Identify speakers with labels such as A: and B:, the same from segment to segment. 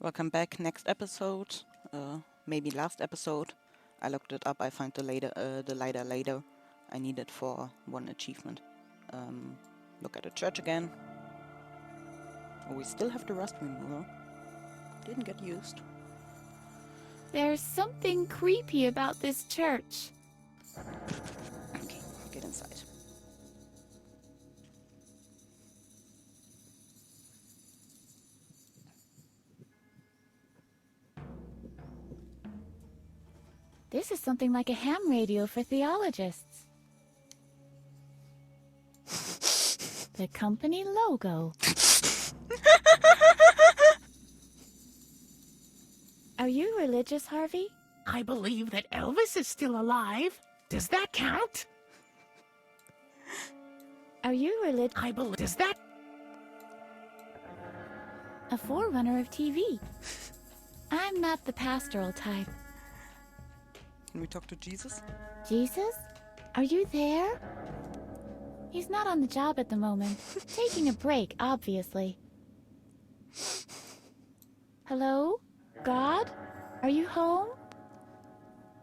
A: Welcome back. Next episode, maybe last episode. I looked it up. I find the lighter later. I need it for one achievement. Look at the church again. Oh, we still have the rust remover. Didn't get used.
B: There's something creepy about this church.
A: Okay, get inside.
B: This is something like a ham radio for theologists. The company logo. Are you religious, Harvey?
C: I believe that Elvis is still alive. Does that count?
B: Are you religious?
C: I believe. Does that?
B: A forerunner of TV. I'm not the pastoral type.
A: Can we talk to Jesus?
B: Jesus? Are you there? He's not on the job at the moment. Taking a break, obviously. Hello? God? Are you home?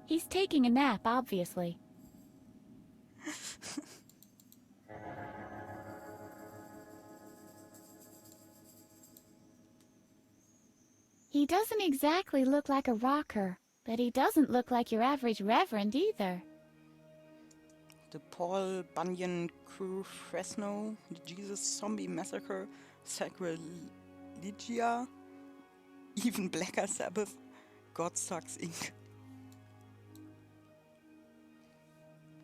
B: He's taking a nap, obviously. He doesn't exactly look like a rocker, but he doesn't look like your average reverend either.
A: The Paul Bunyan Crew Fresno, the Jesus Zombie Massacre, Sacrilegia, even Blacker Sabbath, God Sucks Inc.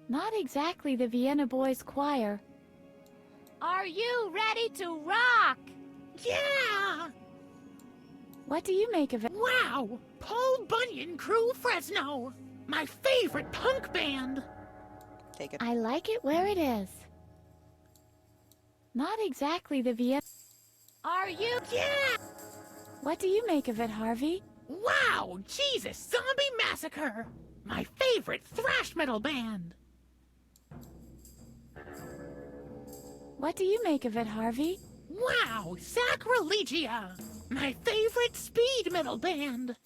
B: Not exactly the Vienna Boys Choir. Are you ready to rock?
C: Yeah!
B: What do you make of it?
C: Wow! Paul Bunyan Crew Fresno! My favorite punk band!
A: Take it.
B: I like it where it is. Not exactly the Vienna... Are you...
C: Yeah!
B: What do you make of it, Harvey?
C: Wow! Jesus Zombie Massacre! My favorite thrash metal band!
B: What do you make of it, Harvey?
C: Wow! Sacrilegia! My favorite speed metal band!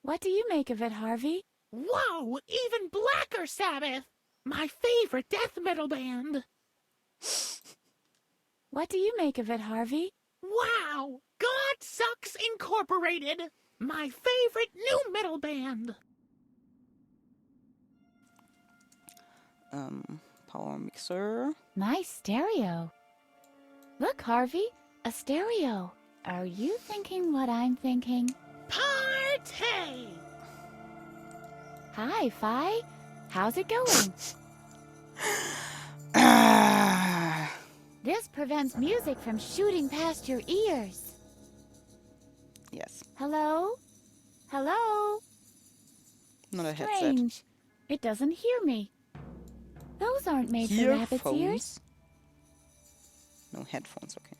B: What do you make of it, Harvey?
C: Whoa! Even Blacker Sabbath! My favorite death metal band!
B: What do you make of it, Harvey?
C: Wow! God Sucks Incorporated! My favorite new metal band!
A: Power mixer.
B: Nice stereo. Look, Harvey, a stereo. Are you thinking what I'm thinking?
C: Party!
B: Hi, Fi. How's it going? This prevents music from shooting past your ears.
A: Yes,
B: Hello? Hello?
A: not a headset.
B: Strange. It doesn't hear me. Those aren't made for rabbit's ears.
A: No headphones, okay.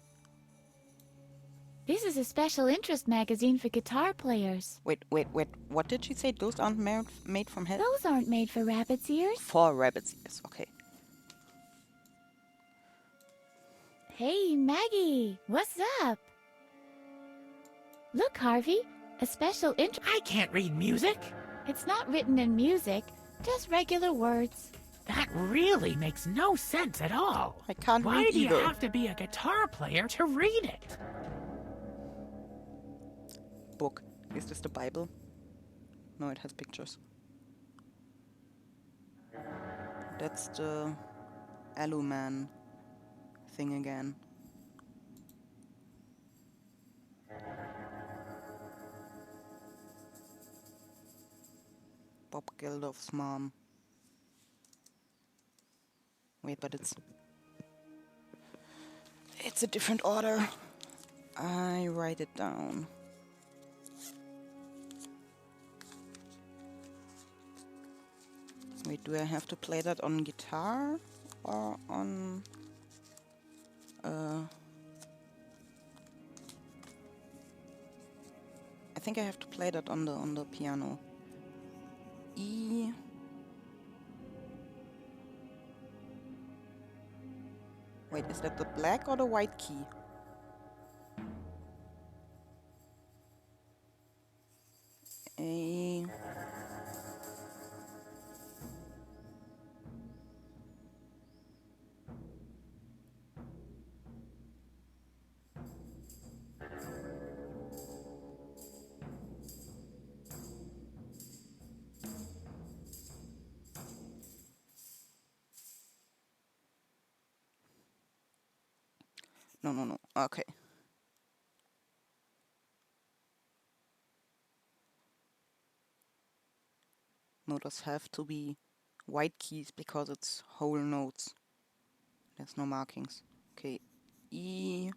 B: This is a special interest magazine for guitar players.
A: Wait. What did she say? Those aren't made from head?
B: Those aren't made for rabbit's ears.
A: For rabbits' ears, okay.
B: Hey, Maggie, what's up? Look, Harvey, a special interest.
C: I can't read music!
B: It's not written in music, just regular words.
C: That really makes no sense at all.
A: I can't
C: Why
A: read
C: do you
A: either.
C: have to be a guitar player to read it?
A: Book. Is this the Bible? No, it has pictures. That's the Aluman thing again. Bob Geldof's mom. Wait, but it's a different order. I write it down. Wait, do I have to play that on guitar or on I think I have to play that on the piano. E. Wait, is that the black or the white key? A. No. Okay. No, those have to be white keys because it's whole notes. There's no markings. Okay. E.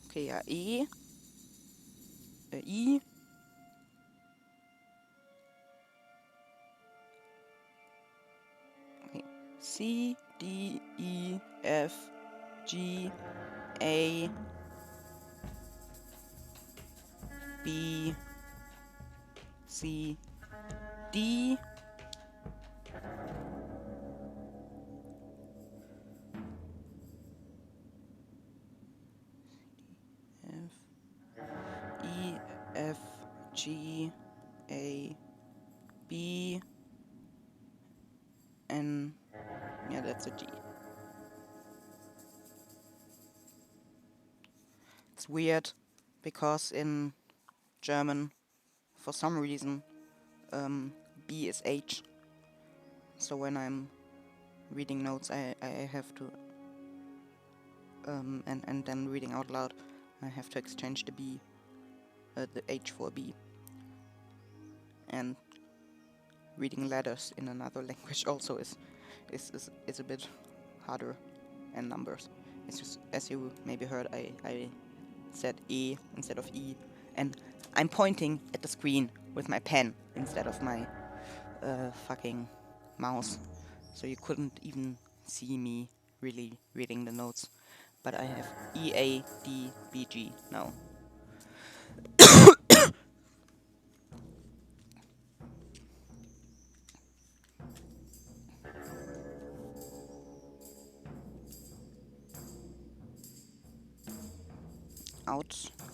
A: Okay, yeah, E. E. Okay. C, D, E, F, G, A, B, C, D. F, E, F, G, A, B, N. Yeah, that's a G. It's weird because in German, for some reason, B is H. So when I'm reading notes, I have to, and then reading out loud, I have to exchange the B, the H for B. And reading letters in another language also is a bit harder, and numbers. It's just, as you maybe heard, I said E instead of E, and I'm pointing at the screen with my pen instead of my fucking mouse, so you couldn't even see me really reading the notes. But I have E, A, D, B, G now.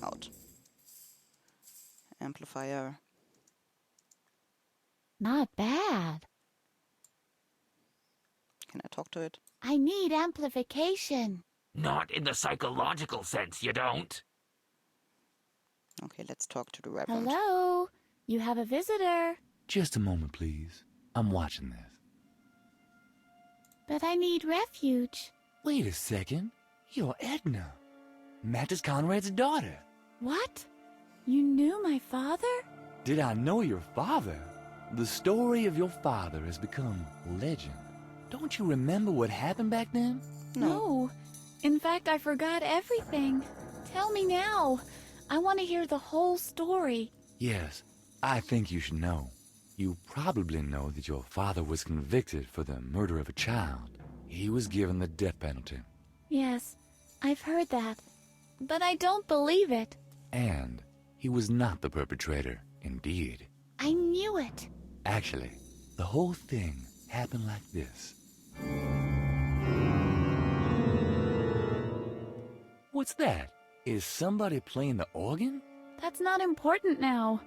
A: Out. Amplifier.
B: Not bad.
A: Can I talk to it?
B: I need amplification.
C: Not in the psychological sense, you don't.
A: Okay, let's talk to the Reverend.
B: Hello? You have a visitor.
D: Just a moment, please. I'm watching this.
B: But I need refuge.
D: Wait a second. You're Edna. Mattis Conrad's daughter.
B: What? You knew my father?
D: Did I know your father? The story of your father has become legend. Don't you remember what happened back then?
B: No. In fact, I forgot everything. Tell me now. I want to hear the whole story.
D: Yes, I think you should know. You probably know that your father was convicted for the murder of a child. He was given the death penalty.
B: Yes, I've heard that. But I don't believe it.
D: And he was not the perpetrator, indeed.
B: I knew it.
D: Actually, the whole thing happened like this. What's that? Is somebody playing the organ?
B: That's not important now.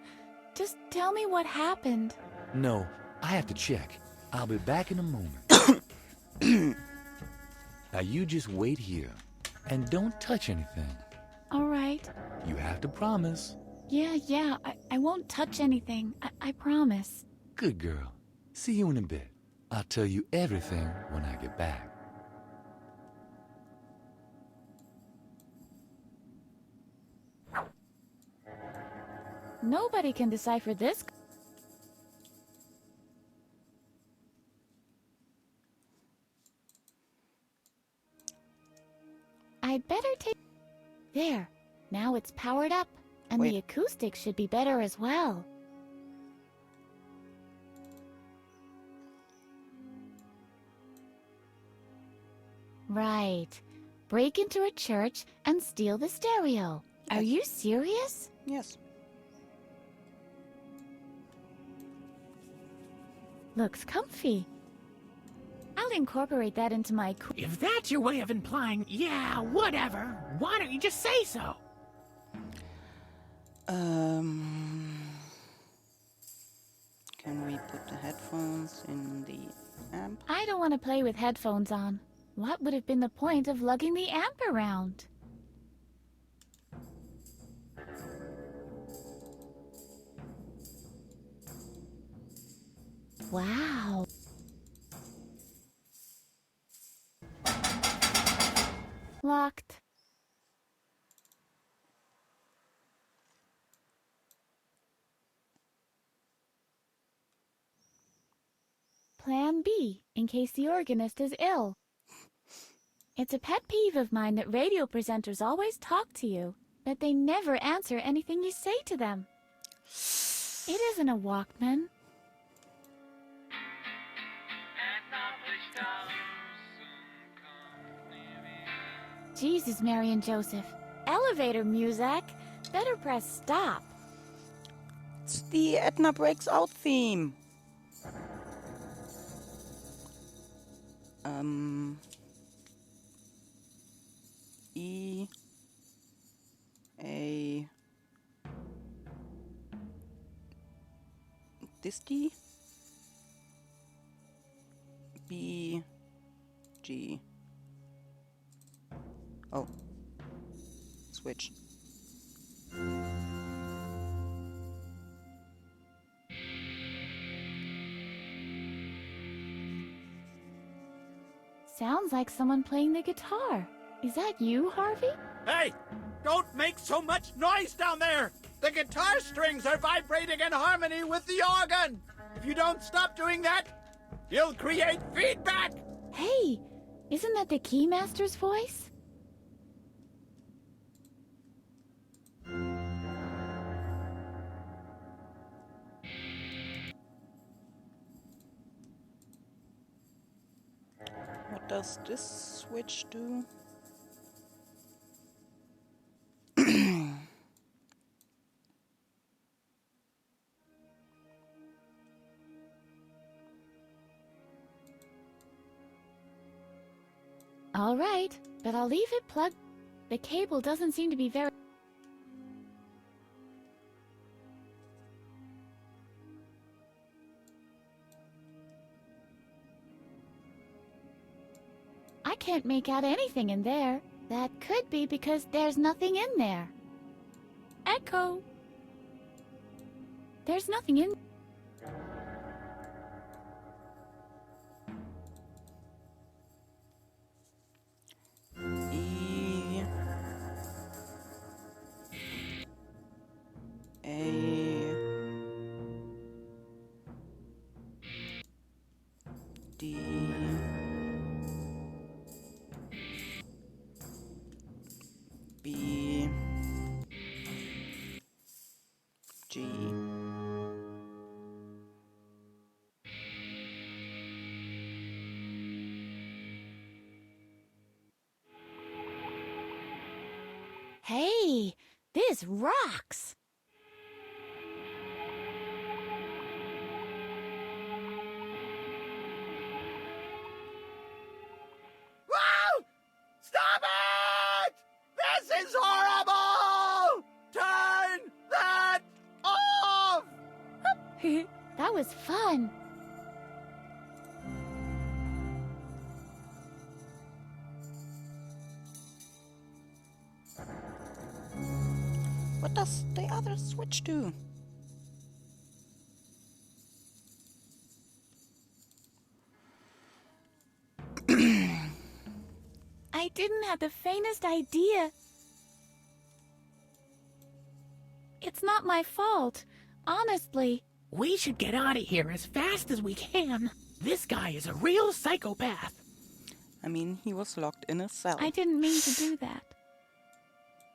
B: Just tell me what happened.
D: No, I have to check. I'll be back in a moment. Now you just wait here, and don't touch anything.
B: All right.
D: You have to promise.
B: Yeah, I won't touch anything. I promise.
D: Good girl. See you in a bit. I'll tell you everything when I get back.
B: Nobody can decipher this. I'd better take... There. Now it's powered up. And
A: Wait.
B: the acoustics should be better as well. Right. Break into a church and steal the stereo. Are you serious?
A: Yes.
B: Looks comfy. I'll incorporate that into my...
C: If that's your way of implying, yeah, whatever, why don't you just say so?
A: Can we put the headphones in the amp?
B: I don't want to play with headphones on. What would have been the point of lugging the amp around? Wow. Locked. Plan B, in case the organist is ill. It's a pet peeve of mine that radio presenters always talk to you, but they never answer anything you say to them. It isn't a Walkman. Jesus, Mary and Joseph. Elevator music. Better press stop.
A: It's the Edna Breaks Out theme. E A Disty B G. Oh, switch.
B: Sounds like someone playing the guitar. Is that you, Harvey?
E: Hey! Don't make so much noise down there! The guitar strings are vibrating in harmony with the organ! If you don't stop doing that, you'll create feedback!
B: Hey, isn't that the Keymaster's voice?
A: What does this switch do?
B: All right, but I'll leave it plugged. The cable doesn't seem to be very... I can't make out anything in there. That could be because there's nothing in there. Echo! There's nothing in...
A: E A D B G.
B: Hey, this rocks!
E: Whoa! Stop it! This is horrible! Turn that off!
B: That was fun.
A: What does the other switch do?
B: I didn't have the faintest idea. It's not my fault, honestly.
C: We should get out of here as fast as we can. This guy is a real psychopath.
A: I mean, he was locked in a cell.
B: I didn't mean to do that.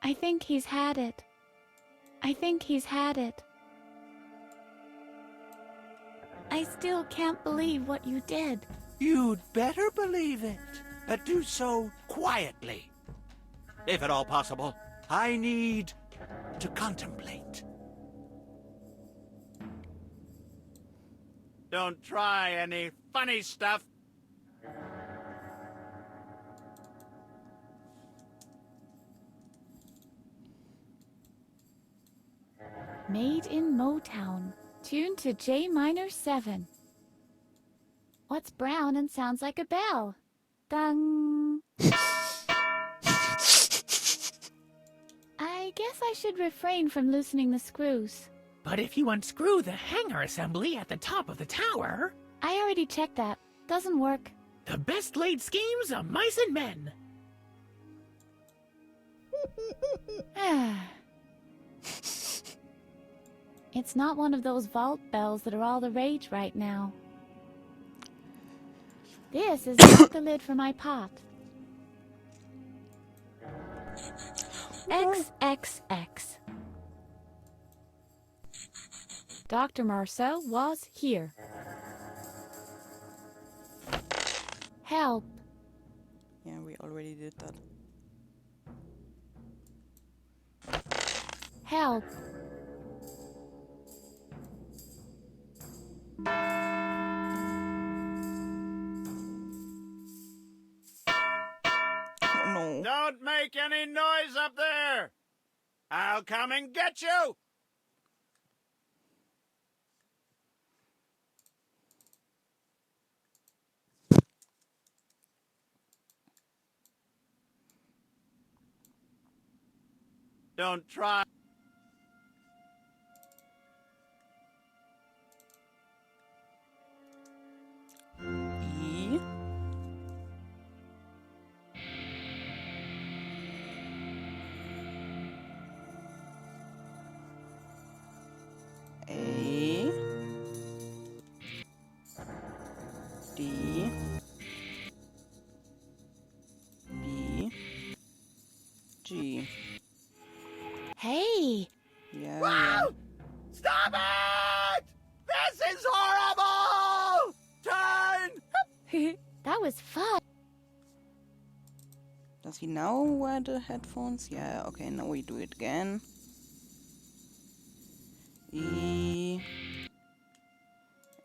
B: I think he's had it. I think he's had it. I still can't believe what you did.
E: You'd better believe it. But do so quietly. If at all possible, I need to contemplate. Don't try any funny stuff.
B: Made in Motown. Tuned to J minor 7. What's brown and sounds like a bell? Ding. I guess I should refrain from loosening the screws.
C: But if you unscrew the hanger assembly at the top of the tower,
B: I already checked that. Doesn't work.
C: the best laid schemes of mice and men.
B: It's not one of those vault bells that are all the rage right now. This is not the lid for my pot. XXX. Dr. Marcel was here. Help.
A: Yeah, we already did that.
B: Help.
A: Oh no.
E: Don't make any noise up there! I'll come and get you! Don't try.
A: E. A. D. B. G.
B: Hey.
A: Yeah.
E: Wow! Stop it! This is horrible! Turn!
B: That was fun.
A: Does he now wear the headphones? Yeah, okay, now we do it again. E.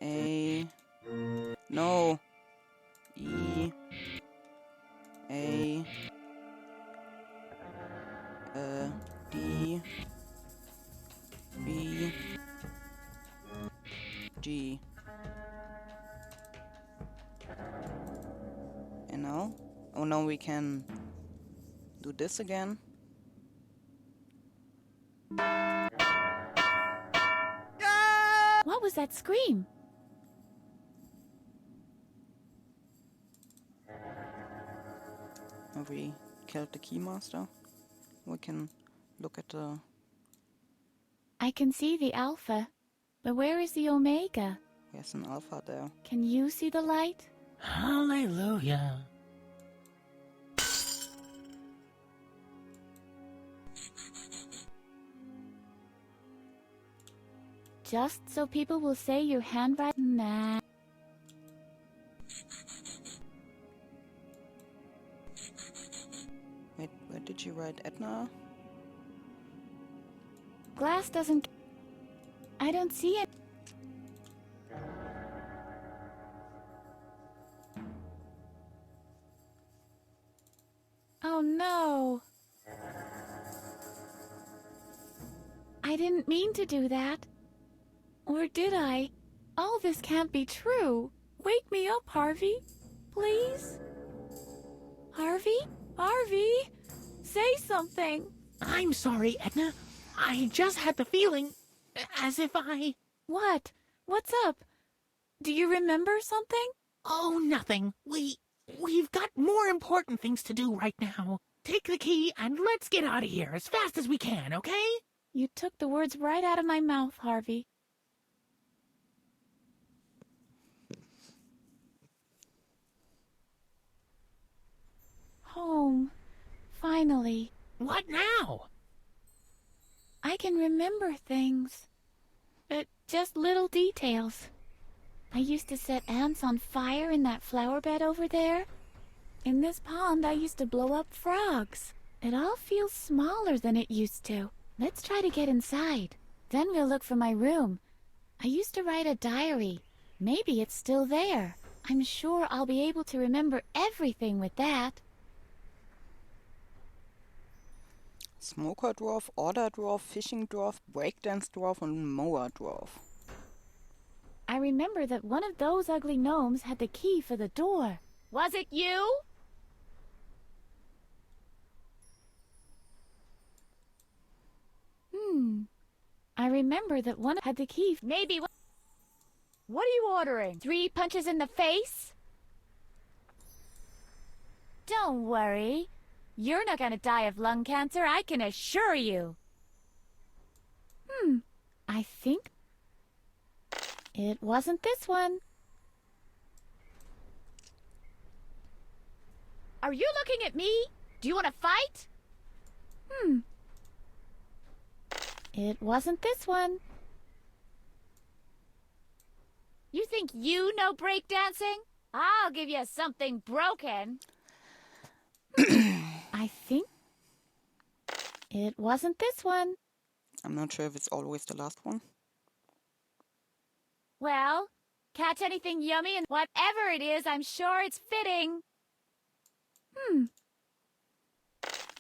A: A. No. E. A. D. B. G. And now? Oh, now we can do this again.
B: What was that scream?
A: Have we killed the Keymaster? We can look at the...
B: I can see the Alpha, but where is the Omega?
A: There's an Alpha there.
B: Can you see the light?
C: Hallelujah.
B: Just so people will say your handwriting. Nah.
A: Wait, where did you write Edna?
B: Glass doesn't. I don't see it. Oh no. I didn't mean to do that. Or did I? All this can't be true. Wake me up, Harvey. Please? Harvey? Harvey? Say something.
C: I'm sorry, Edna. I just had the feeling as if I...
B: What? What's up? Do you remember something?
C: Oh, nothing. We've got more important things to do right now. Take the key and let's get out of here as fast as we can, okay?
B: You took the words right out of my mouth, Harvey. home. Finally.
C: What now?
B: I can remember things. But just little details. I used to set ants on fire in that flower bed over there. In this pond, I used to blow up frogs. It all feels smaller than it used to. Let's try to get inside. Then we'll look for my room. I used to write a diary. Maybe it's still there. I'm sure I'll be able to remember everything with that.
A: Smoker dwarf, order dwarf, fishing dwarf, breakdance dwarf, and mower dwarf.
B: I remember that one of those ugly gnomes had the key for the door. Was it you? I remember that one had the key. Maybe. What are you ordering? 3 punches in the face? Don't worry. You're not gonna die of lung cancer, I can assure you. I think it wasn't this one. Are you looking at me? Do you want to fight? It wasn't this one. You think you know breakdancing? I'll give you something broken. I think it wasn't this one.
A: I'm not sure if it's always the last one.
B: Well, catch anything yummy and whatever it is, I'm sure it's fitting.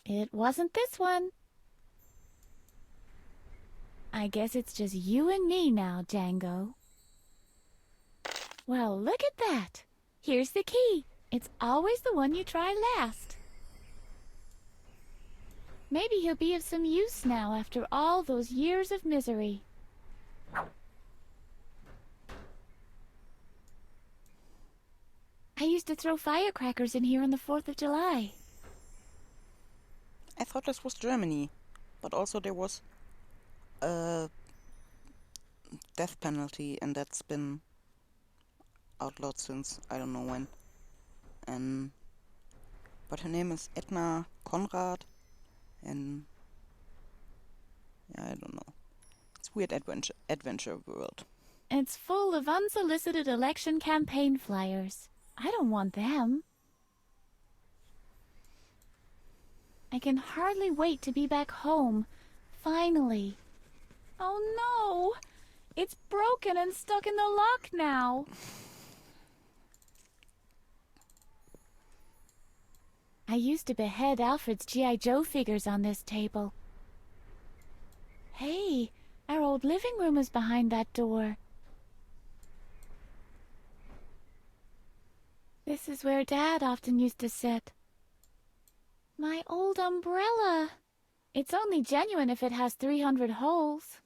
B: It wasn't this one. I guess it's just you and me now, Django. Well, look at that. Here's the key. It's always the one you try last. Maybe he'll be of some use now after all those years of misery. I used to throw firecrackers in here on the 4th of July.
A: I thought this was Germany, but also there was a death penalty, and that's been outlawed since I don't know when. But her name is Edna Conrad, and yeah, I don't know. It's weird adventure world.
B: It's full of unsolicited election campaign flyers. I don't want them. I can hardly wait to be back home. Finally. Oh no! It's broken and stuck in the lock now. I used to behead Alfred's G.I. Joe figures on this table. Hey, our old living room is behind that door. This is where Dad often used to sit. My old umbrella. It's only genuine if it has 300 holes.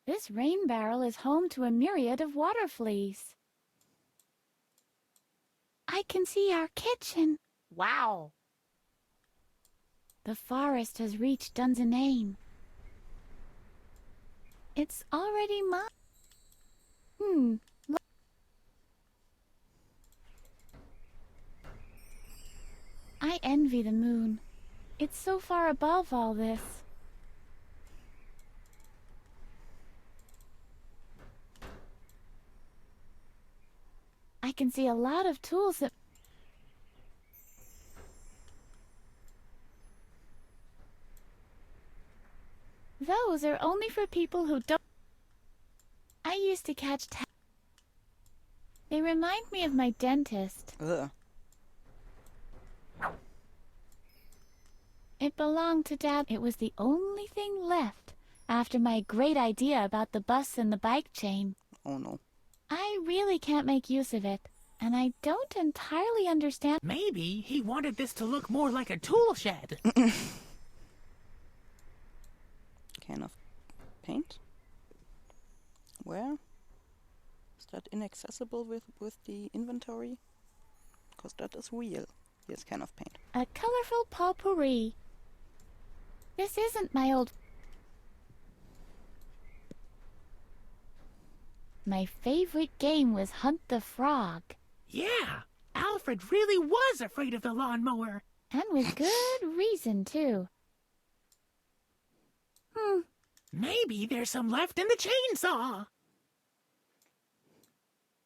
B: This rain barrel is home to a myriad of water fleas. I can see our kitchen. Wow. The forest has reached Dunsinane. It's already mine. I envy the moon. It's so far above all this. I can see a lot of tools that... Those are only for people who don't... I used to catch they remind me of my dentist.
A: Ugh.
B: It belonged to Dad. It was the only thing left after my great idea about the bus and the bike chain.
A: Oh no.
B: I really can't make use of it, and I don't entirely understand.
C: Maybe he wanted this to look more like a tool shed.
A: Can of paint? Where? Is that inaccessible with the inventory? Because that is real. Here's can of paint.
B: A colorful potpourri. This isn't my old... My favorite game was Hunt the Frog.
C: Yeah, Alfred really was afraid of the lawnmower.
B: And with good reason, too.
C: Maybe there's some left in the chainsaw.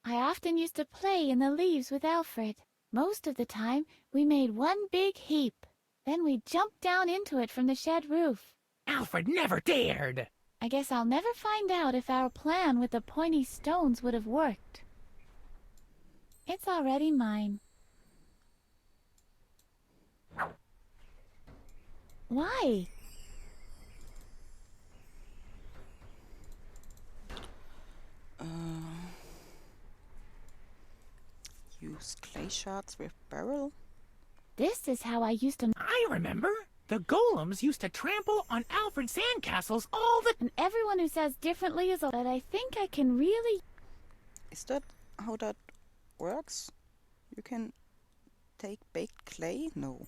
B: I often used to play in the leaves with Alfred. Most of the time, we made one big heap. Then we jumped down into it from the shed roof.
C: Alfred never dared.
B: I guess I'll never find out if our plan with the pointy stones would have worked. It's already mine. Why?
A: Use clay shards with barrel.
B: This is how I used to...
C: I remember. The golems used to trample on Alfred's sandcastles all the...
B: And everyone who says differently is... But I think I can really...
A: Is that how that works? You can take baked clay? No.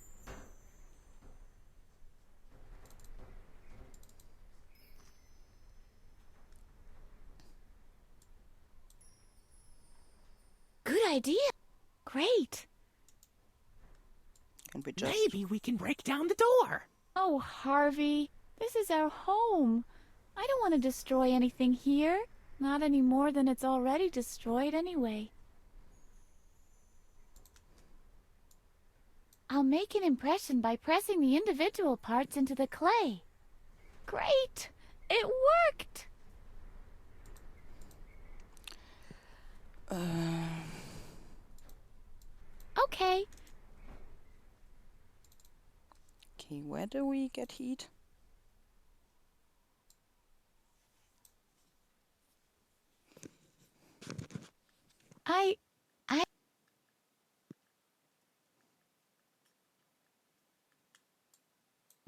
B: Good idea. Great.
A: Can we just...
C: Maybe we can break down the door.
B: Oh, Harvey, this is our home. I don't want to destroy anything here. Not any more than it's already destroyed anyway. I'll make an impression by pressing the individual parts into the clay. Great! It worked! Okay.
A: Okay, where do we get heat?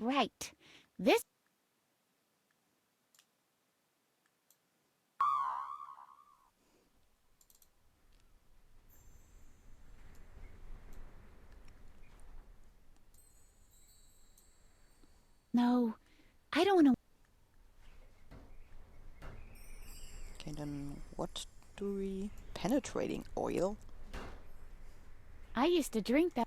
B: Right. This... No, I don't want to...
A: Okay, then what do we... Penetrating oil?
B: I used to drink that.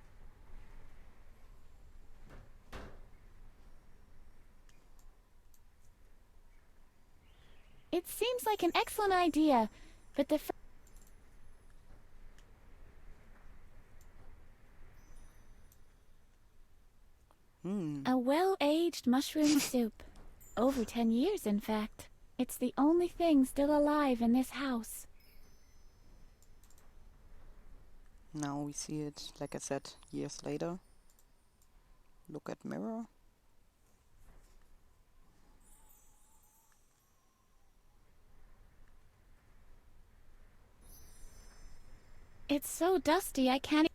B: It seems like an excellent idea, but the... A well-aged mushroom soup. Over 10 years, in fact. It's the only thing still alive in this house.
A: Now we see it, like I said, years later. Look at mirror.
B: It's so dusty I can't...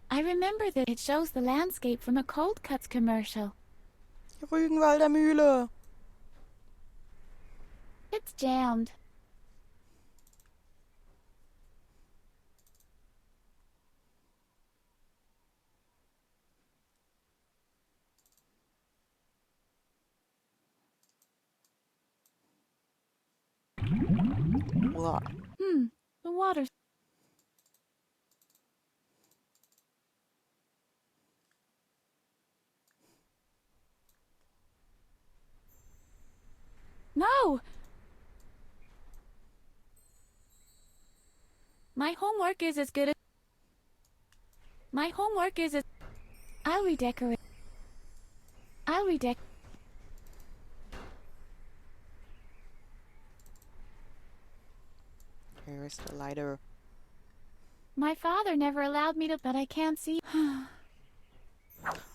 B: I remember that it shows the landscape from a Cold Cuts commercial.
A: Rügenwalder Mühle!
B: It's jammed.
A: Blah.
B: The water's... No! My homework is as good as... My homework is as... I'll redecorate.
A: Here is the lighter.
B: My father never allowed me to... But I can't see...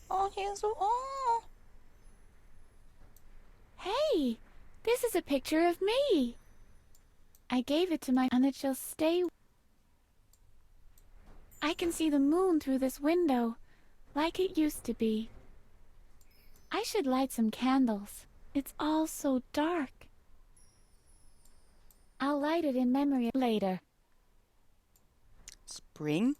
A: Oh, here's the... Oh!
B: Hey! This is a picture of me! I gave it to my... And it shall stay... I can see the moon through this window, like it used to be. I should light some candles. It's all so dark. I'll light it in memory later.
A: Spring?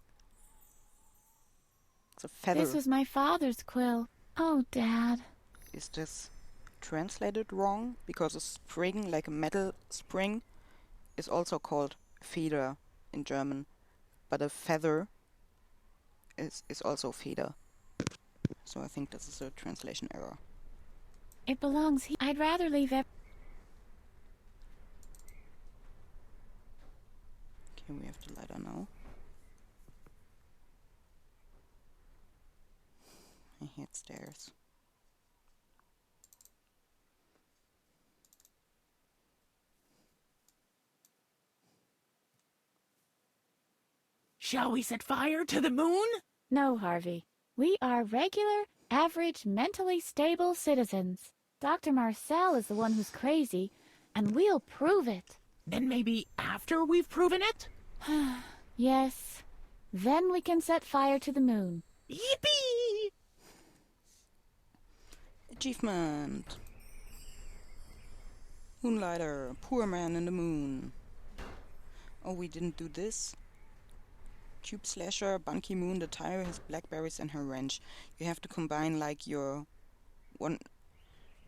A: It's a feather.
B: This was my father's quill. Oh, Dad.
A: Is this translated wrong? Because a spring, like a metal spring, is also called Feder in German. But a feather is also Feder. So I think this is a translation error.
B: It belongs here. I'd rather leave
A: Okay, we have the ladder now. I hear stairs.
C: Shall we set fire to the moon?
B: No, Harvey. We are regular, average, mentally stable citizens. Dr. Marcel is the one who's crazy, and we'll prove it.
C: Then maybe after we've proven it?
B: Yes. Then we can set fire to the moon.
C: Yippee!
A: Achievement! Moonlighter, poor man in the moon. Oh, we didn't do this? Tube Slasher, Ban Ki-moon, the tire, his blackberries and her wrench. You have to combine like your one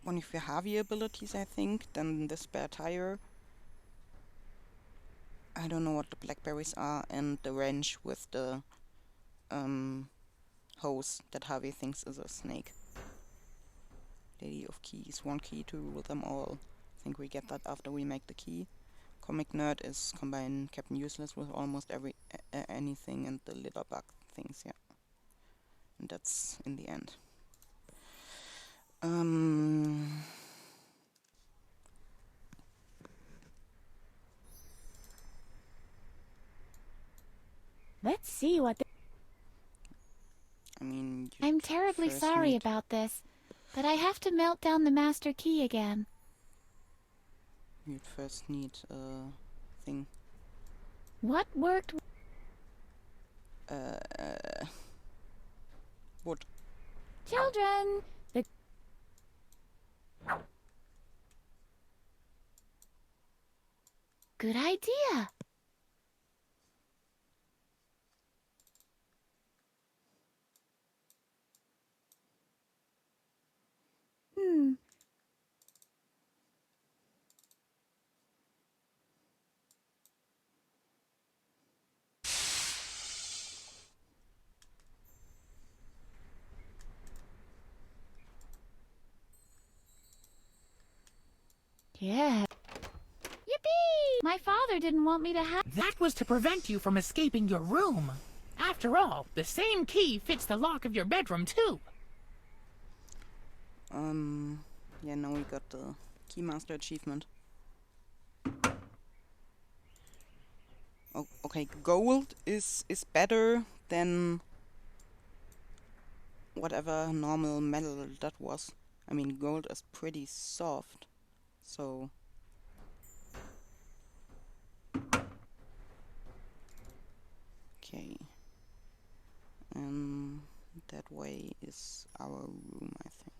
A: of your Harvey abilities, I think, then the spare tire. I don't know what the blackberries are, and the wrench with the hose that Harvey thinks is a snake. Lady of Keys, one key to rule them all. I think we get that after we make the key. Comic Nerd is combine Captain Useless with almost anything, and the litter bug things, yeah. And that's in the end.
B: Let's see what
A: I mean,
B: I'm terribly
A: first
B: sorry
A: need-
B: about this, but I have to melt down the master key again.
A: You'd first need a thing.
B: What worked?
A: Wood.
B: Children! Good idea. Yeah. Yippee! My father didn't want me to have...
C: That was to prevent you from escaping your room. After all, the same key fits the lock of your bedroom, too.
A: Yeah, now we got the Keymaster achievement. Oh, okay, gold is better than whatever normal metal that was. I mean, gold is pretty soft, so... Okay. That way is our room, I think.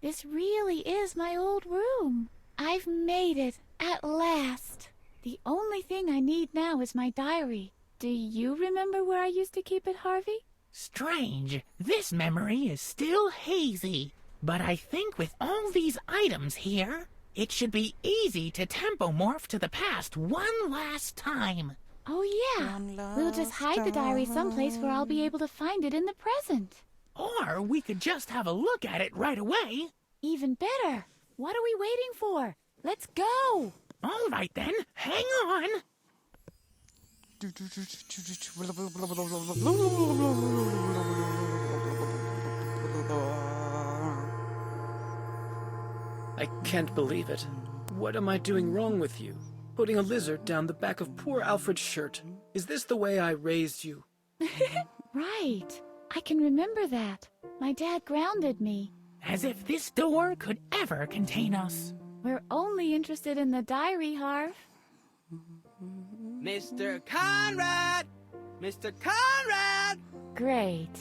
B: This really is my old room. I've made it, at last. The only thing I need now is my diary. Do you remember where I used to keep it, Harvey?
C: Strange. This memory is still hazy. But I think with all these items here, it should be easy to tempomorph to the past one last time.
B: Oh yeah, we'll just hide the diary someplace where I'll be able to find it in the present.
C: Or we could just have a look at it right away.
B: Even better. What are we waiting for? Let's go!
C: All right then, hang on.
F: I can't believe it. What am I doing wrong with you? Putting a lizard down the back of poor Alfred's shirt. Is this the way I raised you?
B: Right. I can remember that. My dad grounded me.
C: As if this door could ever contain us.
B: We're only interested in the diary, Harv.
G: Mr. Conrad! Mr. Conrad!
B: Great.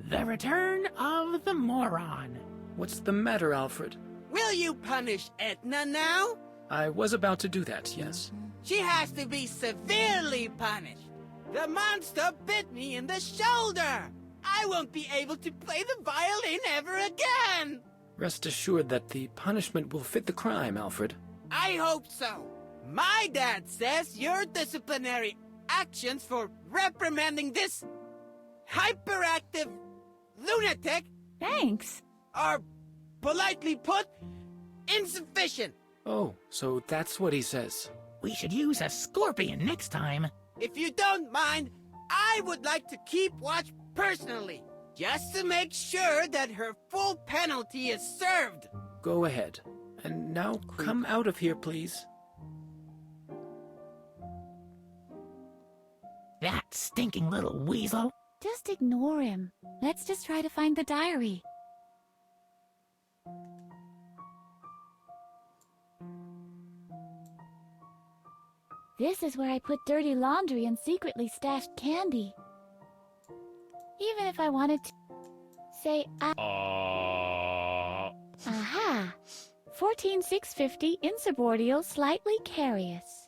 C: The return of the moron.
F: What's the matter, Alfred?
G: Will you punish Edna now?
F: I was about to do that, yes.
G: She has to be severely punished. The monster bit me in the shoulder. I won't be able to play the violin ever again.
F: Rest assured that the punishment will fit the crime, Alfred.
G: I hope so. My dad says your disciplinary actions for reprimanding this hyperactive lunatic
B: Thanks.
G: are, politely put, insufficient.
F: Oh, so that's what he says.
C: We should use a scorpion next time.
G: If you don't mind, I would like to keep watch personally, just to make sure that her full penalty is served.
F: Go ahead. And now come out of here, please.
C: That stinking little weasel.
B: Just ignore him. Let's just try to find the diary. This is where I put dirty laundry and secretly stashed candy. Even if I wanted to say, aha! 14650 insubordinate, slightly carious.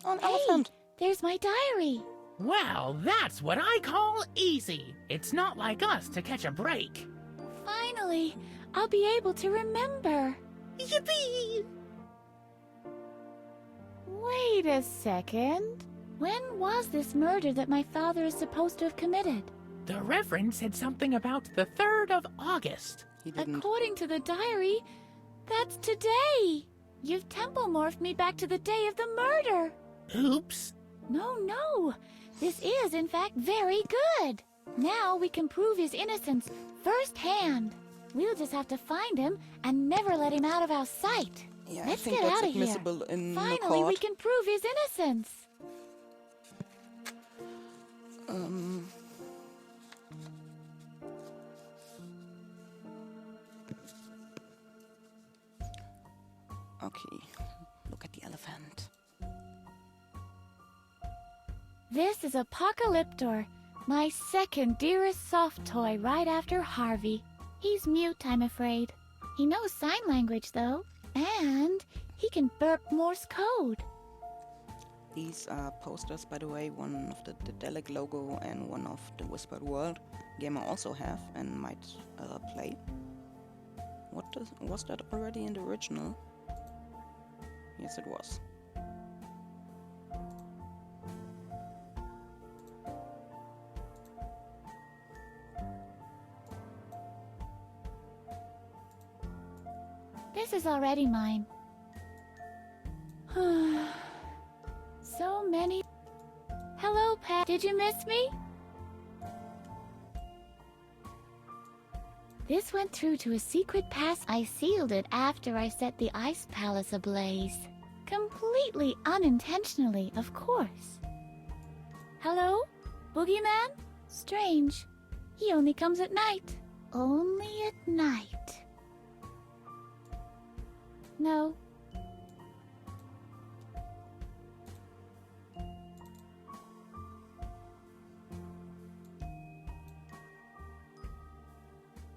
A: Oh, an
B: Hey,
A: elephant!
B: there's my diary.
C: Well, that's what I call easy. It's not like us to catch a break.
B: Finally, I'll be able to remember.
C: Yippee!
B: Wait a second. When was this murder that my father is supposed to have committed?
C: The Reverend said something about the 3rd of August.
A: He didn't.
B: According to the diary, that's today. You've temple morphed me back to the day of the murder.
C: Oops.
B: No. This is, in fact, very good. Now we can prove his innocence firsthand. We'll just have to find him and never let him out of our sight.
A: Yeah,
B: Let's
A: I think
B: get
A: that's
B: out of here.
A: admissible in the
B: Finally,
A: court.
B: we can prove his innocence.
A: Okay, look at the elephant.
B: This is Apocalyptor, my second dearest soft toy right after Harvey. He's mute, I'm afraid. He knows sign language, though, and he can burp Morse code.
A: These are posters, by the way, one of the Delic logo and one of the Whispered World game I also have and might play. Was that already in the original? Yes, it was.
B: This is already mine. So many. Hello, Pat. Did you miss me? This went through to a secret pass. I sealed it after I set the ice palace ablaze. Completely unintentionally, of course. Hello? Boogeyman? Strange. He only comes at night. Only at night. No.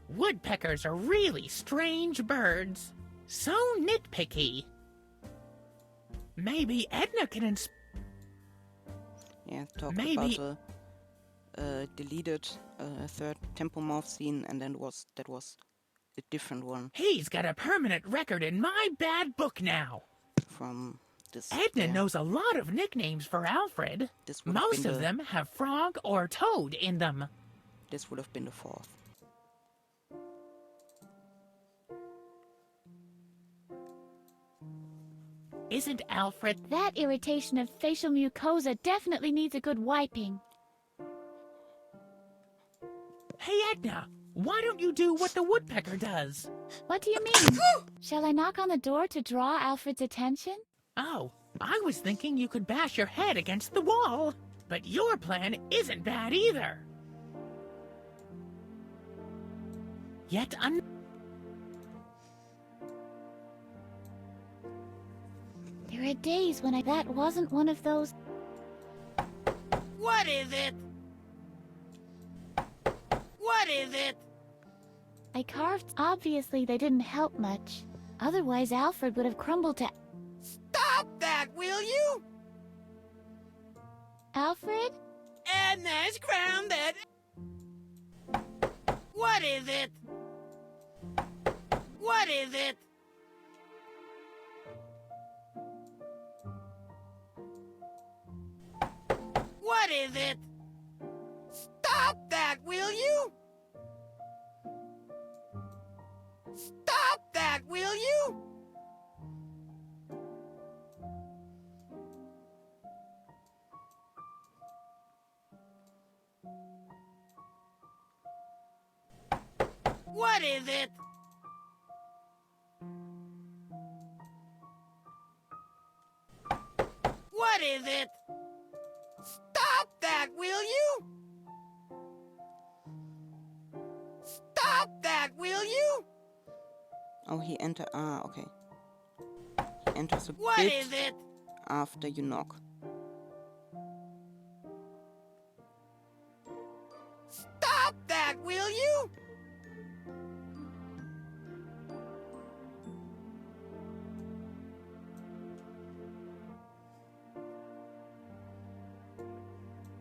C: Woodpeckers are really strange birds. So nitpicky. Maybe Edna can
A: Yeah, talked
C: Maybe-
A: about a deleted third temple morph scene, and then that was a different one
C: He's got a permanent record in my bad book now.
A: from this.
C: Edna
A: yeah,
C: knows a lot of nicknames for Alfred.
A: This would have
C: Most
A: been
C: of
A: the-
C: them have frog or toad in them.
A: This would have been the fourth.
C: Isn't Alfred?
B: That irritation of facial mucosa definitely needs a good wiping.
C: Hey Edna, why don't you do what the woodpecker does?
B: What do you mean? Shall I knock on the door to draw Alfred's attention?
C: Oh, I was thinking you could bash your head against the wall. But your plan isn't bad either. Yet
B: There are days when that wasn't one of those.
G: What is it? What is it?
B: I carved. Obviously, they didn't help much. Otherwise, Alfred would have crumbled to...
G: Stop that, will you?
B: Alfred?
G: Edna's grounded. What is it? What is it? What is it? Stop that, will you? Stop that, will you? What is it? What is it? Stop that, will you? Stop that, will you?
A: Oh, he enter. Ah, okay. He enters a
G: What
A: bit
G: is it?
A: after you knock.
G: Stop that, will you?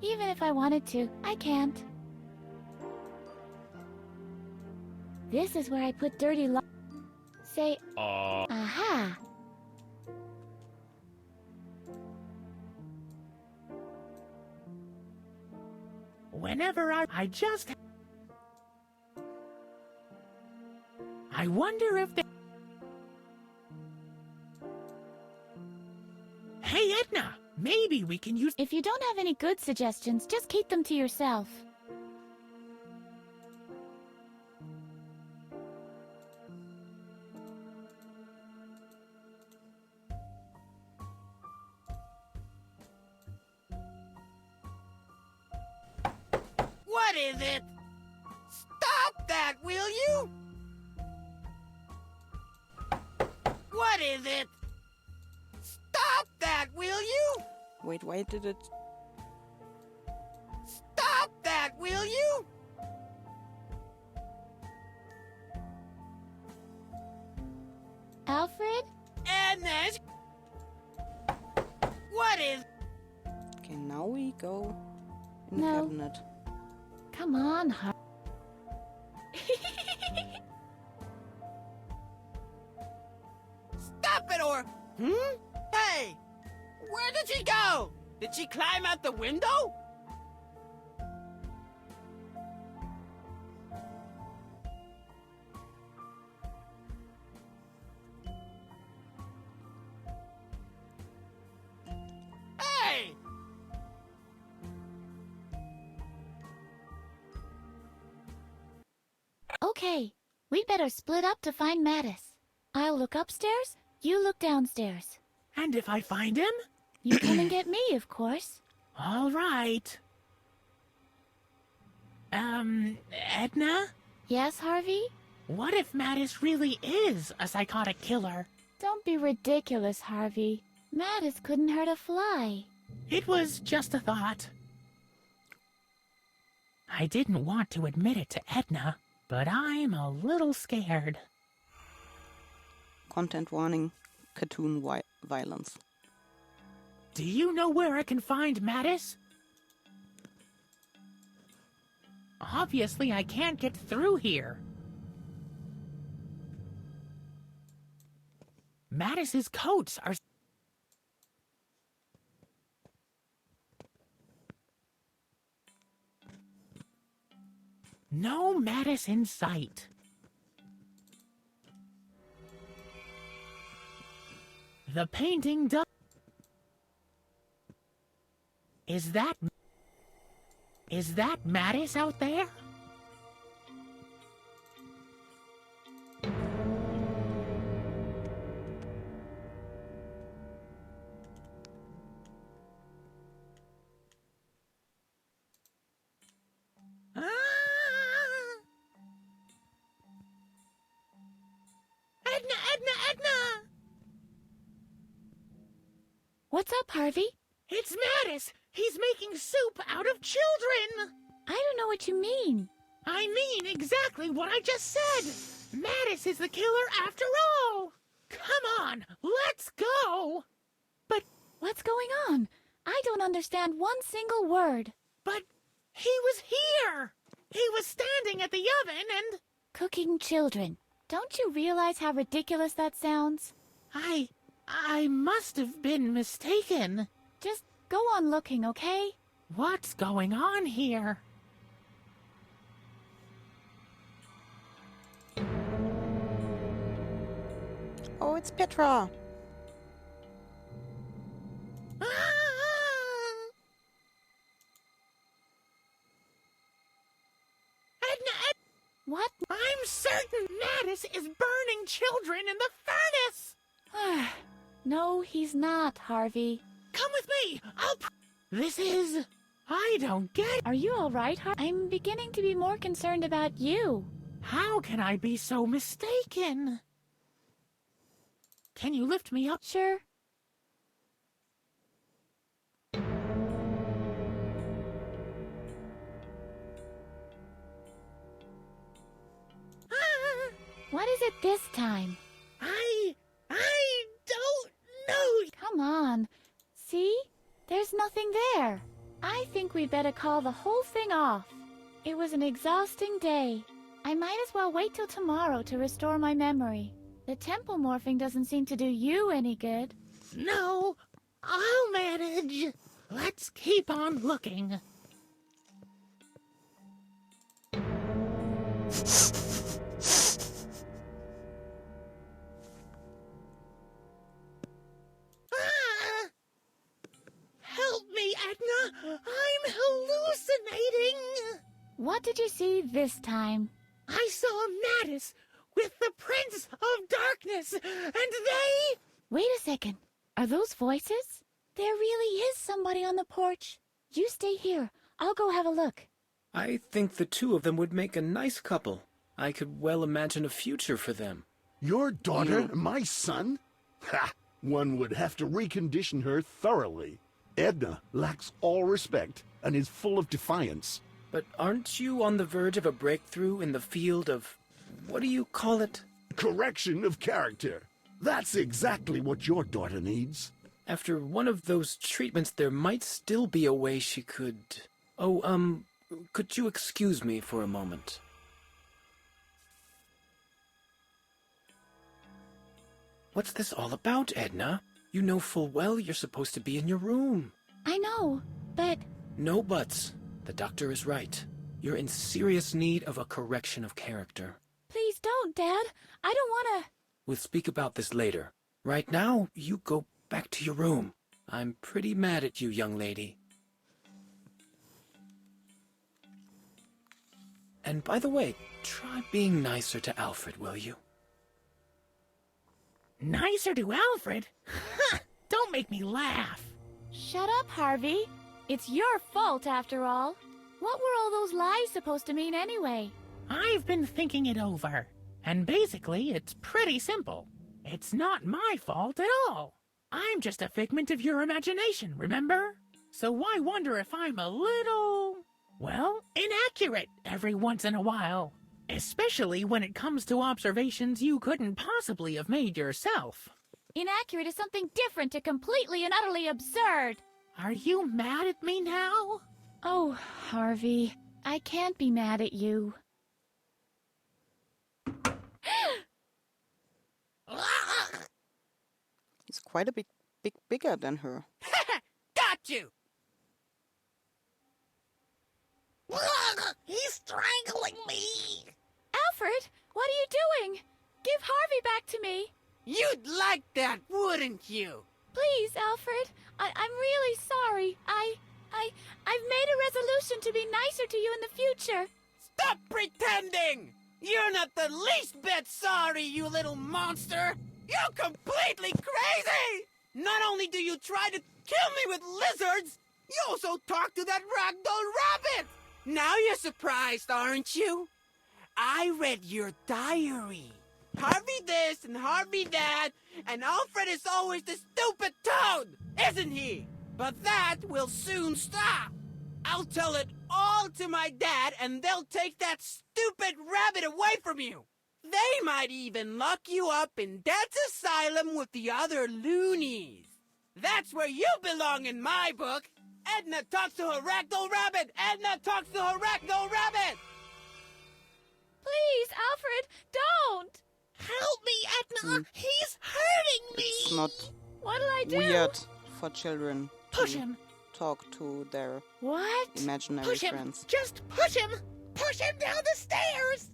B: Even if I wanted to, I can't. This is where I put dirty Say, aha!
C: Whenever I just... I wonder if they... Hey, Edna! Maybe we can use...
B: If you don't have any good suggestions, just keep them to yourself.
G: What is it? Stop that, will you? What is it? Stop that, will you?
A: Wait, why did it...
G: Stop that, will you?
B: Alfred?
G: Edna's... What is...
A: Okay, now we go in the
B: No.
A: cabinet.
B: Come on,
G: Stop it or... Hey! Where did she go? Did she climb out the window? Hey!
B: Okay, we'd better split up to find Mattis. I'll look upstairs, you look downstairs.
C: And if I find him?
B: You come and get me, of course.
C: All right. Edna?
B: Yes, Harvey?
C: What if Mattis really is a psychotic killer?
B: Don't be ridiculous, Harvey. Mattis couldn't hurt a fly.
C: It was just a thought. I didn't want to admit it to Edna, but I'm a little scared.
A: Content warning, cartoon violence.
C: Do you know where I can find Mattis? Obviously, I can't get through here. Mattis's coats are... No Mattis in sight. The painting does... Is that Mattis out there? Ah! Edna!
B: What's up, Harvey?
C: It's Mattis! He's making soup out of children!
B: I don't know what you mean.
C: I mean exactly what I just said. Mattis is the killer after all. Come on, let's go. But
B: What's going on? I don't understand one single word.
C: But he was here. He was standing at the oven and...
B: Cooking children. Don't you realize how ridiculous that sounds?
C: I must have been mistaken.
B: Just go on looking, okay?
C: What's going on here?
A: Oh, it's Petra.
C: Edna,
B: What?
C: I'm certain Mattis is burning children in the furnace.
B: No, he's not, Harvey.
C: Come with me. This is... I don't get it.
B: Are you all right, I'm beginning to be more concerned about you.
C: How can I be so mistaken? Can you lift me up?
B: Sure. What is it this time?
C: I don't know.
B: Come on. See? There's nothing there. I think we'd better call the whole thing off. It was an exhausting day. I might as well wait till tomorrow to restore my memory. The temple morphing doesn't seem to do you any good.
C: No, I'll manage. Let's keep on looking. Help me, Edna! I'm hallucinating!
B: What did you see this time?
C: I saw Mattis with the Prince of Darkness, and they...
B: Wait a second. Are those voices? There really is somebody on the porch. You stay here. I'll go have a look.
F: I think the two of them would make a nice couple. I could well imagine a future for them.
H: Your daughter, my son? Ha! One would have to recondition her thoroughly. Edna lacks all respect and is full of defiance.
F: But aren't you on the verge of a breakthrough in the field of... what do you call it?
H: Correction of character. That's exactly what your daughter needs.
F: After one of those treatments, there might still be a way she could... Oh, could you excuse me for a moment? What's this all about, Edna? You know full well you're supposed to be in your room.
B: I know, but...
F: No buts. The doctor is right. You're in serious need of a correction of character.
B: Please don't, Dad. I don't want to...
F: We'll speak about this later. Right now, you go back to your room. I'm pretty mad at you, young lady. And by the way, try being nicer to Alfred, will you?
C: Nicer to Alfred? Don't make me laugh.
B: Shut up, Harvey. It's your fault, after all. What were all those lies supposed to mean anyway?
C: I've been thinking it over, and basically it's pretty simple. It's not my fault at all. I'm just a figment of your imagination, remember? So why wonder if I'm a little, well, inaccurate every once in a while? Especially when it comes to observations you couldn't possibly have made yourself.
B: Inaccurate is something different to completely and utterly absurd.
C: Are you mad at me now?
B: Oh, Harvey, I can't be mad at you.
A: He's quite a bit bigger than her.
G: Got you!
C: He's strangling me!
B: Alfred, what are you doing? Give Harvey back to me.
G: You'd like that, wouldn't you?
B: Please, Alfred. I'm really sorry. I've made a resolution to be nicer to you in the future.
G: Stop pretending! You're not the least bit sorry, you little monster! You're completely crazy! Not only do you try to kill me with lizards, you also talk to that ragdoll rabbit! Now you're surprised, aren't you? I read your diary. Harvey this and Harvey that, and Alfred is always the stupid toad, isn't he? But that will soon stop. I'll tell it all to my dad, and they'll take that stupid rabbit away from you. They might even lock you up in Dad's asylum with the other loonies. That's where you belong in my book. Edna talks to her ragdoll rabbit. Edna talks to her ragdoll rabbit.
B: Please, Alfred, don't!
C: Help me, Edna! He's hurting me!
A: It's not
B: What'll I do?
A: weird for children
C: Push
A: to
C: him!
A: talk to their
B: What?
A: imaginary
C: Push him!
A: friends.
C: Just push him! Push him down the stairs!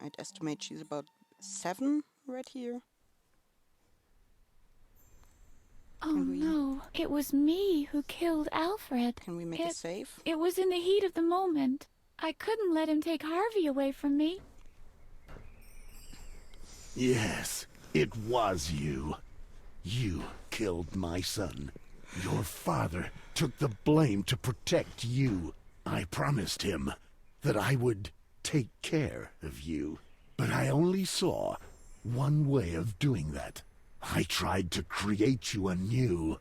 A: I'd estimate she's about 7 right here.
B: Oh no, it was me who killed Alfred.
A: Can we make a save?
B: It was in the heat of the moment. I couldn't let him take Harvey away from me.
H: Yes, it was you. You killed my son. Your father took the blame to protect you. I promised him that I would take care of you. But I only saw one way of doing that. I tried to create you anew,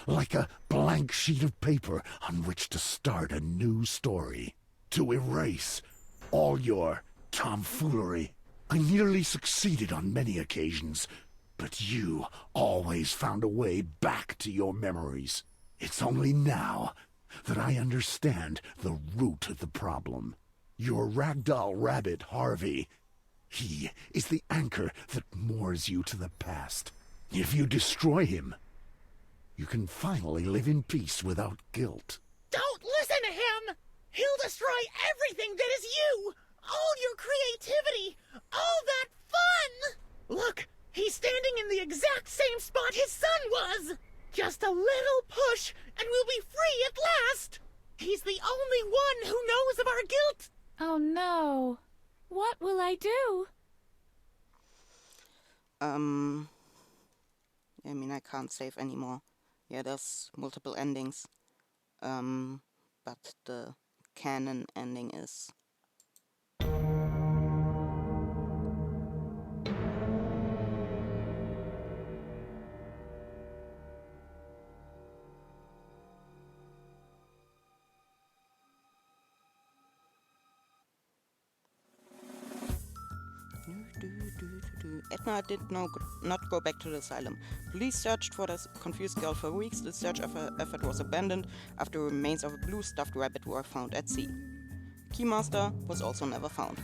H: like a blank sheet of paper on which to start a new story, to erase all your tomfoolery. I nearly succeeded on many occasions, but you always found a way back to your memories. It's only now that I understand the root of the problem. Your ragdoll rabbit, Harvey. He is the anchor that moors you to the past. If you destroy him, you can finally live in peace without guilt.
C: Don't listen to him! He'll destroy everything that is you! All your creativity! All that fun! Look, he's standing in the exact same spot his son was! Just a little push, and we'll be free at last! He's the only one who knows of our guilt!
B: Oh no. What will I do?
A: I mean, I can't save anymore. Yeah, there's multiple endings. But the canon ending is... Edna did not go back to the asylum. Police searched for the confused girl for weeks. The search effort was abandoned after remains of a blue stuffed rabbit were found at sea. Keymaster was also never found.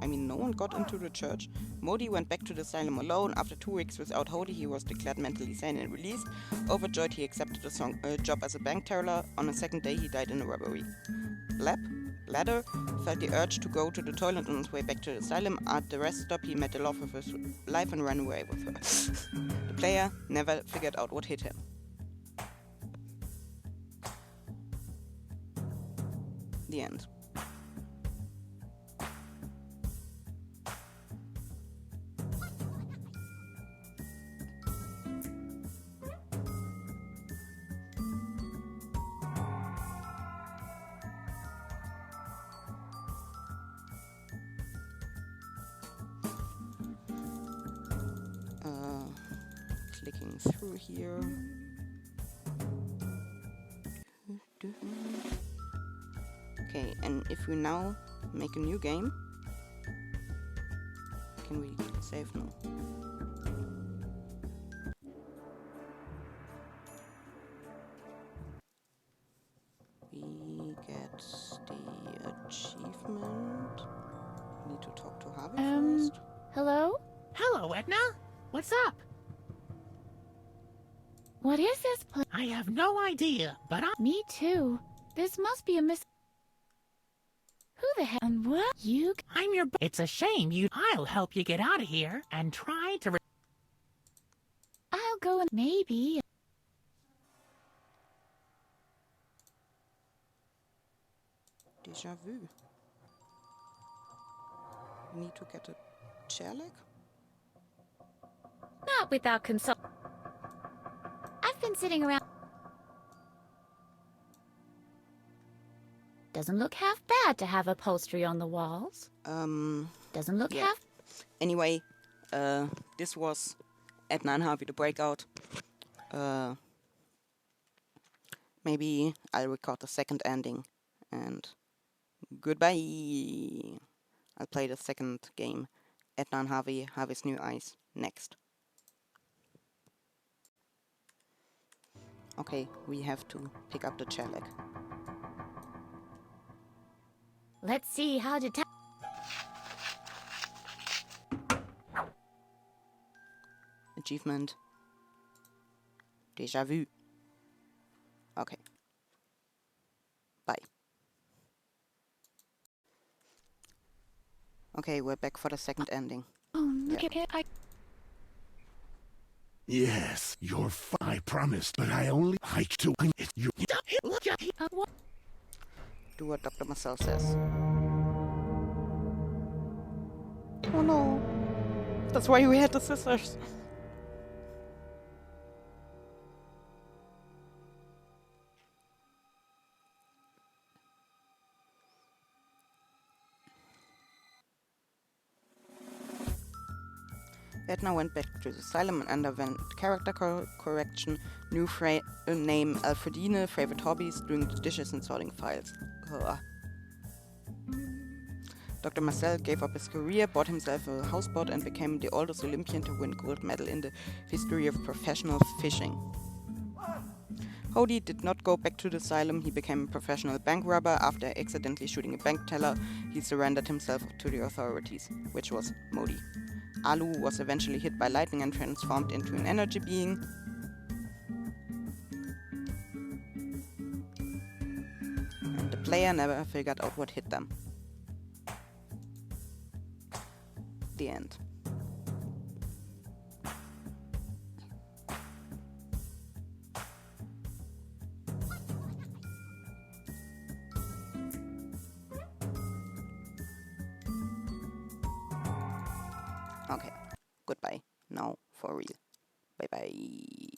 A: No one got into the church. Modi went back to the asylum alone. After 2 weeks without Hody, he was declared mentally sane and released. Overjoyed, he accepted a job as a bank teller. On the second day, he died in a robbery. Bladder felt the urge to go to the toilet on his way back to the asylum. At the rest stop, he met the love of his life and ran away with her. The player never figured out what hit him. The end. Clicking through here. Okay, and if we now make a new game, can we save now? We get the achievement. Need to talk to Harvey first.
B: Hello?
C: Hello, Edna. What's up?
B: What is this place?
C: I have no idea, but
B: Me too. This must be a Who the hell? And what?
C: I'm your... It's a shame you... I'll help you get out of here and try to...
B: I'll go and maybe...
A: Déjà vu. We need to get a chair leg?
B: Not without consult. I've been sitting around. Doesn't look half bad to have upholstery on the walls. Doesn't look
A: yeah.
B: half...
A: Anyway, this was Edna and Harvey the Breakout. Maybe I'll record the second ending, and goodbye. I'll play the second game, Edna and Harvey, Harvey's New Eyes, next. Okay, we have to pick up the shellac.
B: Let's see how to...
A: Achievement. Déjà vu. Okay. Bye. Okay, we're back for the second ending.
B: Oh,
A: Yeah.
B: I...
H: Yes, I promised, but I only like to. You.
B: what?
A: Do what Dr. Marcel says. Oh no. That's why we had the scissors. Edna went back to the asylum and underwent character correction, new name Alfredine, favorite hobbies, doing the dishes and sorting files. Ugh. Dr. Marcel gave up his career, bought himself a houseboat and became the oldest Olympian to win gold medal in the history of professional fishing. Hody did not go back to the asylum. He became a professional bank robber. After accidentally shooting a bank teller, he surrendered himself to the authorities, which was Modi. Alu was eventually hit by lightning and transformed into an energy being. And the player never figured out what hit them. The end. Okay, goodbye. Now for real. Bye bye.